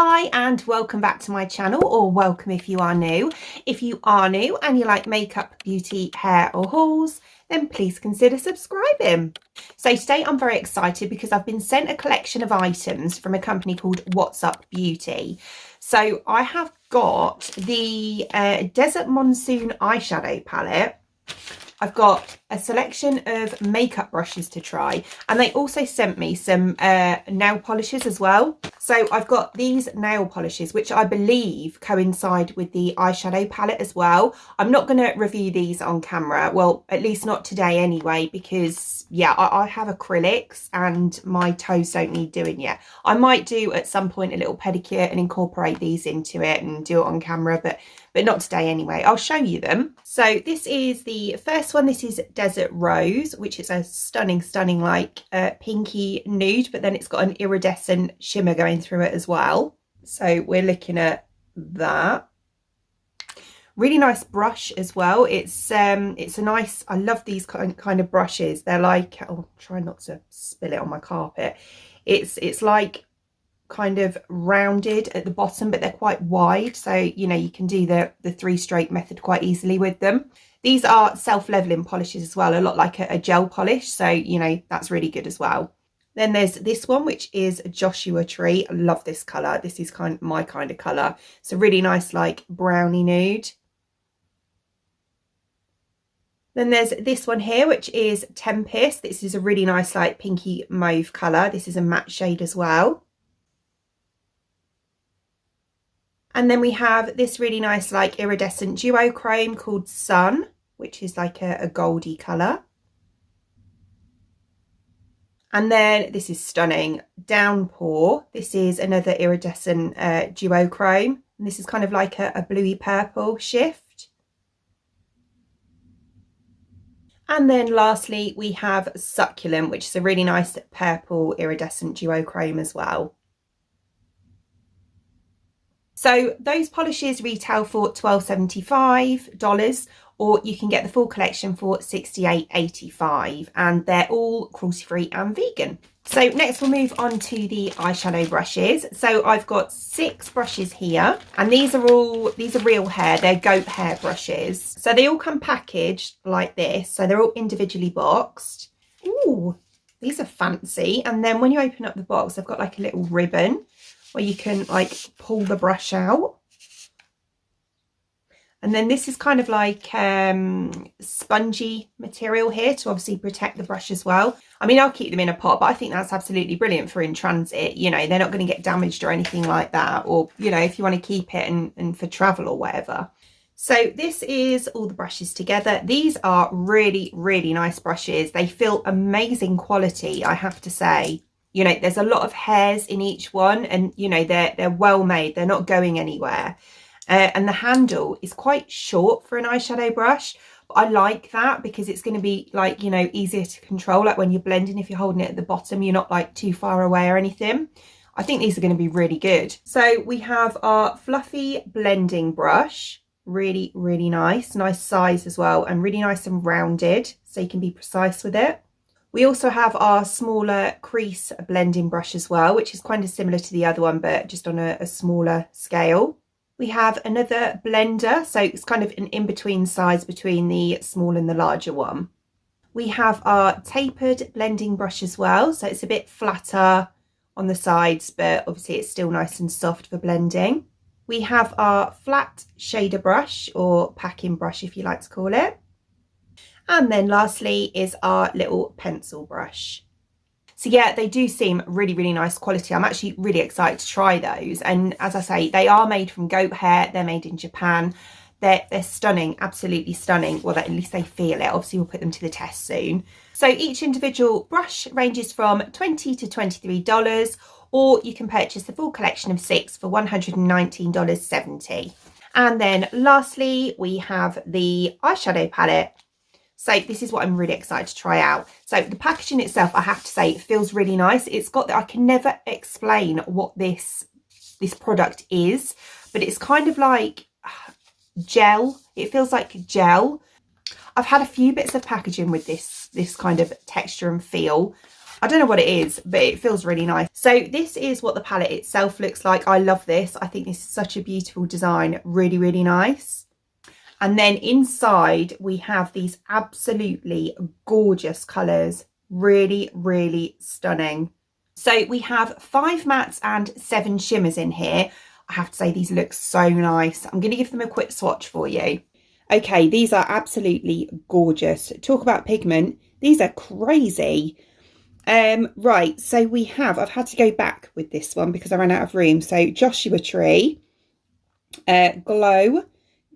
Hi and welcome back to my channel, or welcome if you are new. If you are new and you like makeup, beauty, hair or hauls, then please consider subscribing. So today I'm very excited because I've been sent a collection of items from a company called WHATS. So I have got the Desert Monsoon Eyeshadow Palette. I've got a selection of makeup brushes to try, and they also sent me some nail polishes as well. So I've got these nail polishes, which I believe coincide with the eyeshadow palette as well. I'm not going to review these on camera, well, at least not today anyway, because yeah, I have acrylics and my toes don't need doing yet. I might do at some point a little pedicure and incorporate these into it and do it on camera, but not today anyway. I'll show you them. So this is the first one. This is Desert Rose, which is a stunning like pinky nude, but then it's got an iridescent shimmer going through it as well. So we're looking at that. Really nice brush as well. It's a nice, I love these kind of brushes. They're like, oh, try not to spill it on my carpet. It's like kind of rounded at the bottom, but they're quite wide, so you know you can do the 3-stroke method quite easily with them. These are self-leveling polishes as well, a lot like a gel polish, so you know that's really good as well. Then there's this one, which is Joshua Tree. I love this color. This is my kind of color. It's a really nice like brownie nude. Then there's this one here, which is Tempest. This is a really nice like pinky mauve color. This is a matte shade as well. And then we have this really nice like iridescent duochrome called Sun, which is like a goldy colour. And then this is stunning, Downpour. This is another iridescent duochrome. And this is kind of like a bluey purple shift. And then lastly, we have Succulent, which is a really nice purple iridescent duochrome as well. So those polishes retail for $12.75, or you can get the full collection for $68.85, and they're all cruelty-free and vegan. So next we'll move on to the eyeshadow brushes. So I've got 6 brushes here, and these are real hair. They're goat hair brushes. So they all come packaged like this. So they're all individually boxed. Ooh, these are fancy. And then when you open up the box, they've got like a little ribbon where you can like pull the brush out. And then this is kind of like spongy material here to obviously protect the brush as well. I mean, I'll keep them in a pot, but I think that's absolutely brilliant for in transit. You know, they're not going to get damaged or anything like that. Or, you know, if you want to keep it and for travel or whatever. So this is all the brushes together. These are really nice brushes. They feel amazing quality, I have to say. You know, there's a lot of hairs in each one, and you know they're well made. They're not going anywhere, and the handle is quite short for an eyeshadow brush. But I like that because it's going to be like, you know, easier to control. Like when you're blending, if you're holding it at the bottom, you're not like too far away or anything. I think these are going to be really good. So we have our fluffy blending brush. Really nice size as well, and really nice and rounded, so you can be precise with it. We also have our smaller crease blending brush as well, which is kind of similar to the other one, but just on a smaller scale. We have another blender, so it's kind of an in-between size between the small and the larger one. We have our tapered blending brush as well, so it's a bit flatter on the sides, but obviously it's still nice and soft for blending. We have our flat shader brush, or packing brush if you like to call it. And then lastly is our little pencil brush. So yeah, they do seem really nice quality. I'm actually really excited to try those. And as I say, they are made from goat hair. They're made in Japan. They're stunning, absolutely stunning. Well, at least they feel it. Obviously, we'll put them to the test soon. So each individual brush ranges from $20 to $23, or you can purchase the full collection of 6 for $119.70. And then lastly, we have the eyeshadow palette. So this is what I'm really excited to try out. So the packaging itself, I have to say, it feels really nice. It's got that, I can never explain what this product is, but it's kind of like gel. It feels like gel. I've had a few bits of packaging with this kind of texture and feel. I don't know what it is, but it feels really nice. So this is what the palette itself looks like. I love this. I think this is such a beautiful design. Really, really nice. And then inside we have these absolutely gorgeous colours. Really, really stunning. So we have 5 mattes and 7 shimmers in here. I have to say these look so nice. I'm going to give them a quick swatch for you. Okay, these are absolutely gorgeous. Talk about pigment. These are crazy. Right, so we have, I've had to go back with this one because I ran out of room. So Joshua Tree, Glow,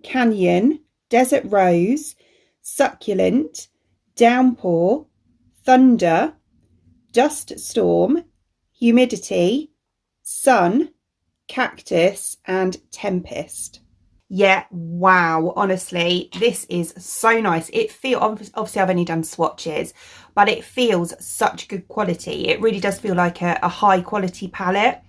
Canyon, Desert Rose, Succulent, Downpour, Thunder, Dust Storm, Humidity, Sun, Cactus and Tempest. Yeah, wow, honestly, this is so nice. It feels, obviously I've only done swatches, but it feels such good quality. It really does feel like a high quality palette.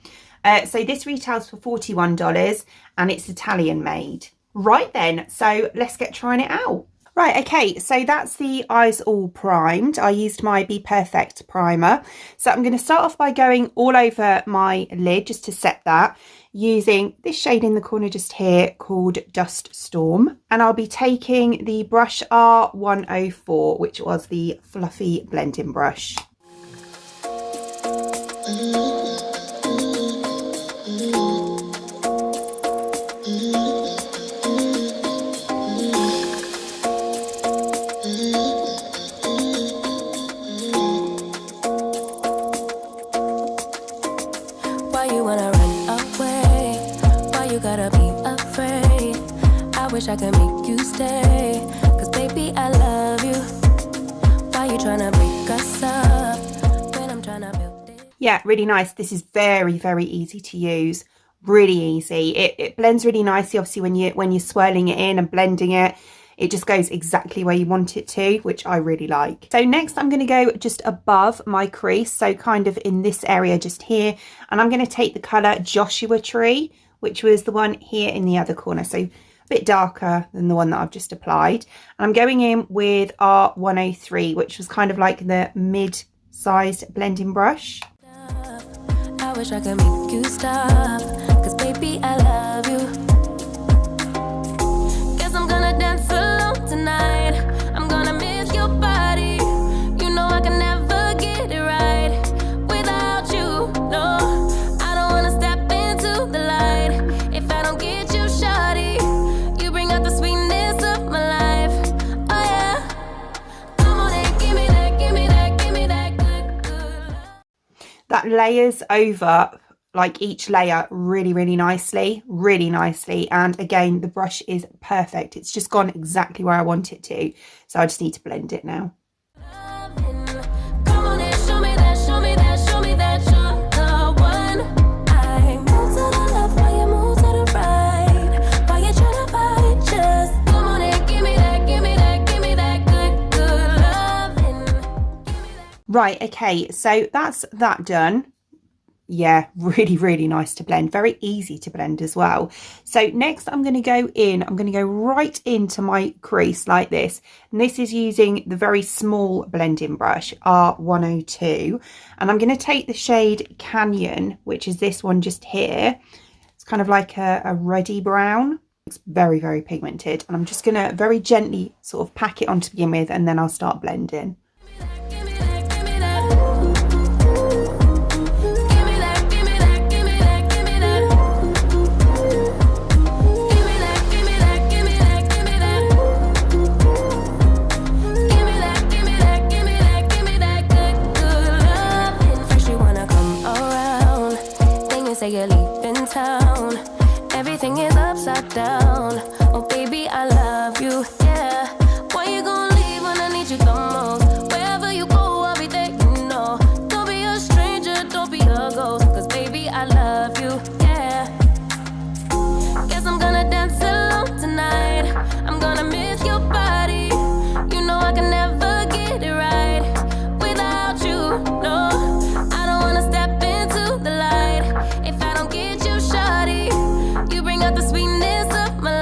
So this retails for $41 and it's Italian made. Right then, so let's get trying it out. Right, okay, so that's the eyes all primed. I used my Be Perfect primer. So I'm going to start off by going all over my lid just to set that, using this shade in the corner just here called Dust Storm. And I'll be taking the brush R104, which was the fluffy blending brush. Wish I could make you stay, cause baby I love you. Why you tryna break us up when I'm tryna build it? Yeah, really nice. This is very, very easy to use. Really easy. It blends really nicely. Obviously when you're swirling it in and blending it, it just goes exactly where you want it to, which I really like. So next I'm going to go just above my crease, so kind of in this area just here, and I'm going to take the colour Joshua Tree, which was the one here in the other corner. So a bit darker than the one that I've just applied. And I'm going in with R103, which was kind of like the mid-sized blending brush. I wish I could make you stop, cause baby I love you. Guess I'm gonna dance alone tonight. I'm gonna miss your body. You know I can never get it right without you. No, I don't wanna step into the light if I don't get you, shawty. The sweetness of my life, oh yeah. Come on and give me that, give me that, give me that good, good. That layers over like each layer really, really nicely, and again the brush is perfect. It's just gone exactly where I want it to, so I just need to blend it now. Come on and show me that, show me that, show me that you're the one. I move to the left while you move to the right, while you're trying to fight. Right, okay, so that's that done. Yeah, really, really nice to blend. Very easy to blend as well. So next I'm going to go in, I'm going to go right into my crease like this. And this is using the very small blending brush, R102. And I'm going to take the shade Canyon, which is this one just here. It's kind of like a ruddy brown. It's very, very pigmented. And I'm just going to very gently sort of pack it on to begin with, and then I'll start blending. You're leaving town, everything is upside down. Oh baby I love you, yeah. Why you gonna leave when I need you the most? Wherever you go I'll be there, you know. Don't be a stranger, don't be a ghost, cause baby I love you, yeah. Guess I'm gonna dance alone tonight. I'm gonna miss your body. You know I can never get it right without you, no. I don't wanna step into the light if I don't get you, shawty. You bring out the sweetness of my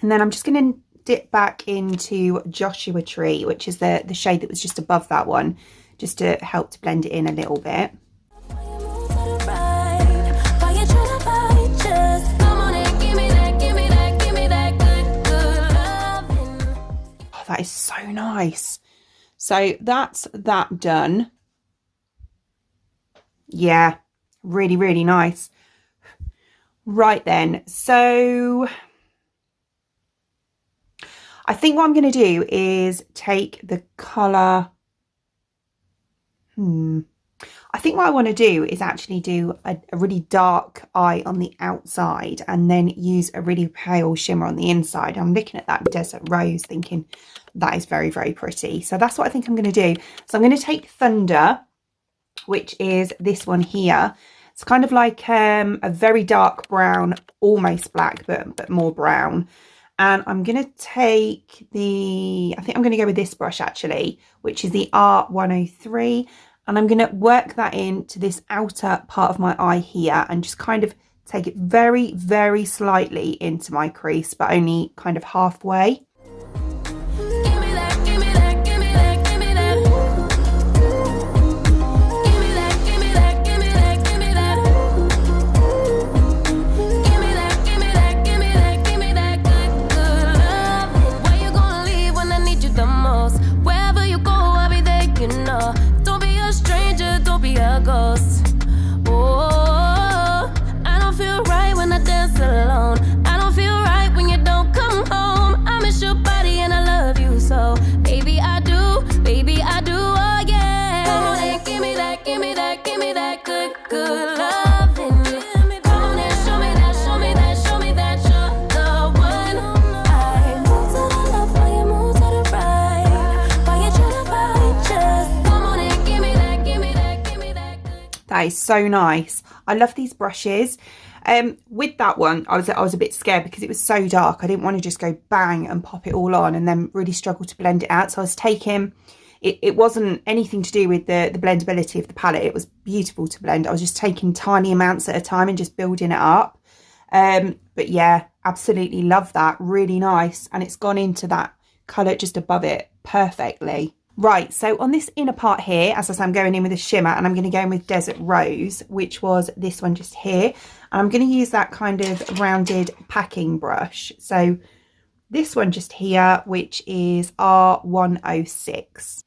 And then I'm just going to dip back into Joshua Tree, which is the shade that was just above that one, just to help to blend it in a little bit. Oh, that is so nice. So that's that done. Yeah, really, really nice. Right then, so I think what I'm going to do is take the colour. I think what I want to do is actually do a really dark eye on the outside and then use a really pale shimmer on the inside. I'm looking at that Desert Rose thinking that is very, very pretty. So that's what I think I'm going to do. So I'm going to take Thunder, which is this one here. It's kind of like a very dark brown, almost black, but more brown. And I'm going to take I think I'm going to go with this brush actually, which is the R103. And I'm going to work that into this outer part of my eye here and just kind of take it very, very slightly into my crease, but only kind of halfway. That is so nice. I love these brushes. With that one, I was a bit scared because it was so dark. I didn't want to just go bang and pop it all on and then really struggle to blend it out. So I was taking, it wasn't anything to do with the blendability of the palette. It was beautiful to blend. I was just taking tiny amounts at a time and just building it up. But yeah, absolutely love that. Really nice. And it's gone into that colour just above it perfectly. Right, so on this inner part here, as I say, I'm going in with a shimmer and I'm going to go in with Desert Rose, which was this one just here. And I'm going to use that kind of rounded packing brush. So this one just here, which is R106.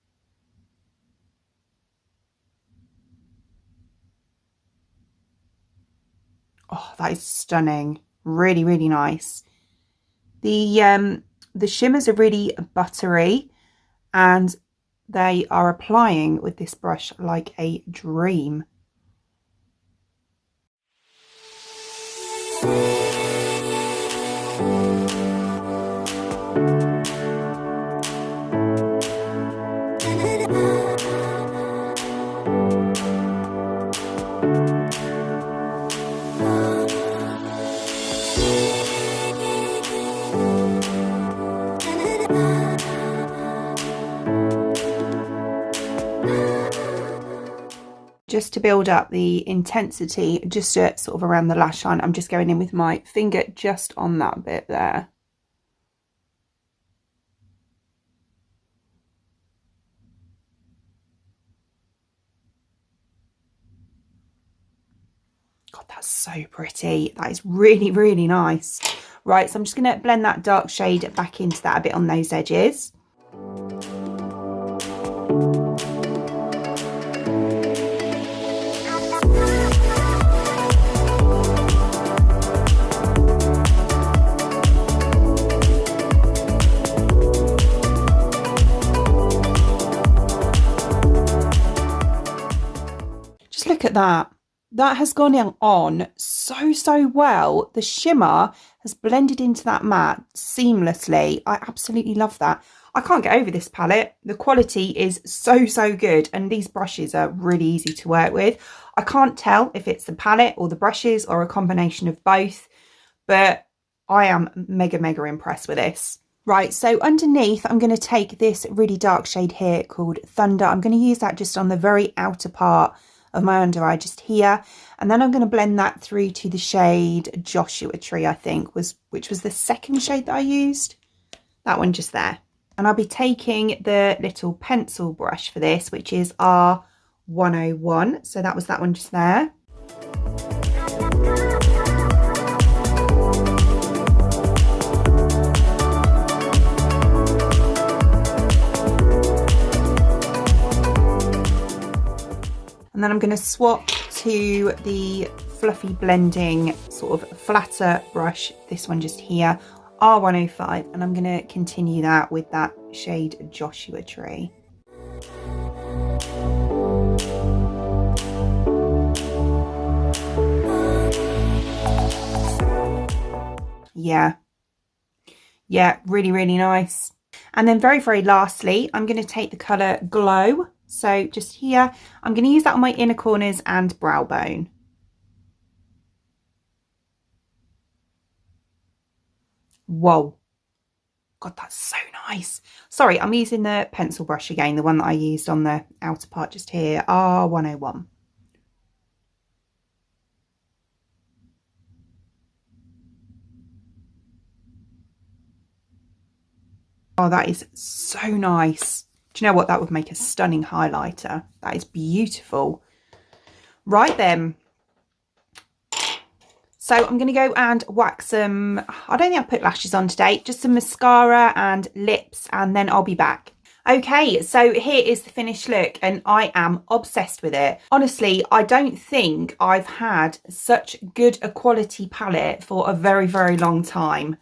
Oh, that is stunning. Really, really nice. The shimmers are really buttery and they are applying with this brush like a dream. Just to build up the intensity, just sort of around the lash line, I'm just going in with my finger just on that bit there. God, that's so pretty. That is really, really nice. Right, so I'm just going to blend that dark shade back into that a bit on those edges. Look at that. That has gone on so well. The shimmer has blended into that matte seamlessly. I absolutely love that. I can't get over this palette. The quality is so good, and these brushes are really easy to work with. I can't tell if it's the palette or the brushes or a combination of both, but I am mega impressed with this. Right, so underneath I'm going to take this really dark shade here called Thunder. I'm going to use that just on the very outer part of my under eye just here. And then I'm going to blend that through to the shade Joshua Tree, I think, which was the second shade that I used. That one just there. And I'll be taking the little pencil brush for this, which is R101. So that was that one just there. And then I'm going to swap to the fluffy blending sort of flatter brush, this one just here, R105, and I'm going to continue that with that shade Joshua Tree. Yeah, really, really nice. And then very, very lastly, I'm going to take the colour Glow. So just here, I'm going to use that on my inner corners and brow bone. Whoa. God, that's so nice. Sorry, I'm using the pencil brush again, the one that I used on the outer part just here, R101. Oh, that is so nice. Do you know what? That would make a stunning highlighter. That is beautiful. Right then. So I'm going to go and wax some, I don't think I've put lashes on today, just some mascara and lips, and then I'll be back. Okay, so here is the finished look and I am obsessed with it. Honestly, I don't think I've had such good a quality palette for a very, very long time.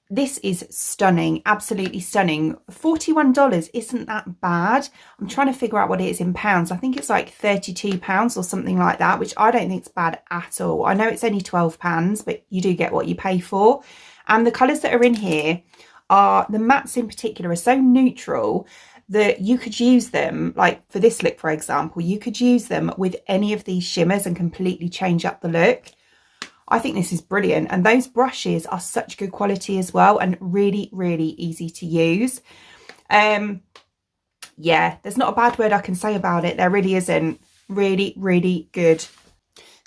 This is stunning, absolutely stunning. $41 isn't that bad. I'm trying to figure out what it is in pounds. I think it's like £32 or something like that, which I don't think it's bad at all. I know it's only £12, but you do get what you pay for. And the colours that are in here are, the mattes in particular, are so neutral that you could use them, like for this look, for example, you could use them with any of these shimmers and completely change up the look. I think this is brilliant, and those brushes are such good quality as well and really, really easy to use. Yeah, there's not a bad word I can say about it. There really isn't. Really, really good.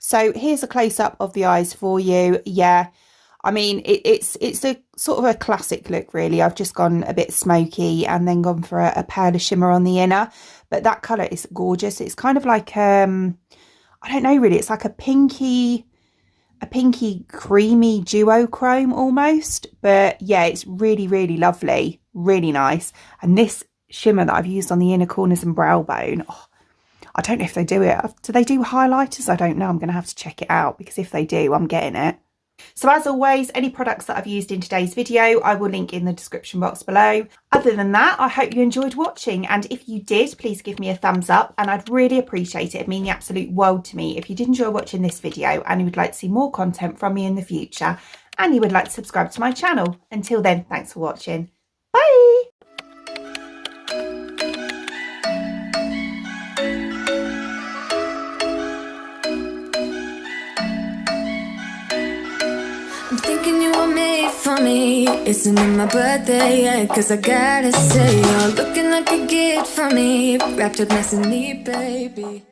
So here's a close-up of the eyes for you. Yeah, I mean, it's a sort of a classic look, really. I've just gone a bit smoky and then gone for a paler shimmer on the inner, but that colour is gorgeous. It's kind of like, I don't know really, it's like a pinky creamy duochrome almost, but yeah, it's really, really lovely, really nice. And this shimmer that I've used on the inner corners and brow bone, oh, I don't know if they do it. Do they do highlighters? I don't know. I'm going to have to check it out, because if they do, I'm getting it. So as always, any products that I've used in today's video, I will link in the description box below. Other than that, I hope you enjoyed watching, and if you did, please give me a thumbs up, and I'd really appreciate it. It'd mean the absolute world to me if you did enjoy watching this video and you would like to see more content from me in the future, and you would like to subscribe to my channel. Until then, thanks for watching. Bye! I'm thinking you were made for me. Isn't it my birthday yet? Cause I gotta say, you're looking like a gift for me, wrapped up nice and neat, baby.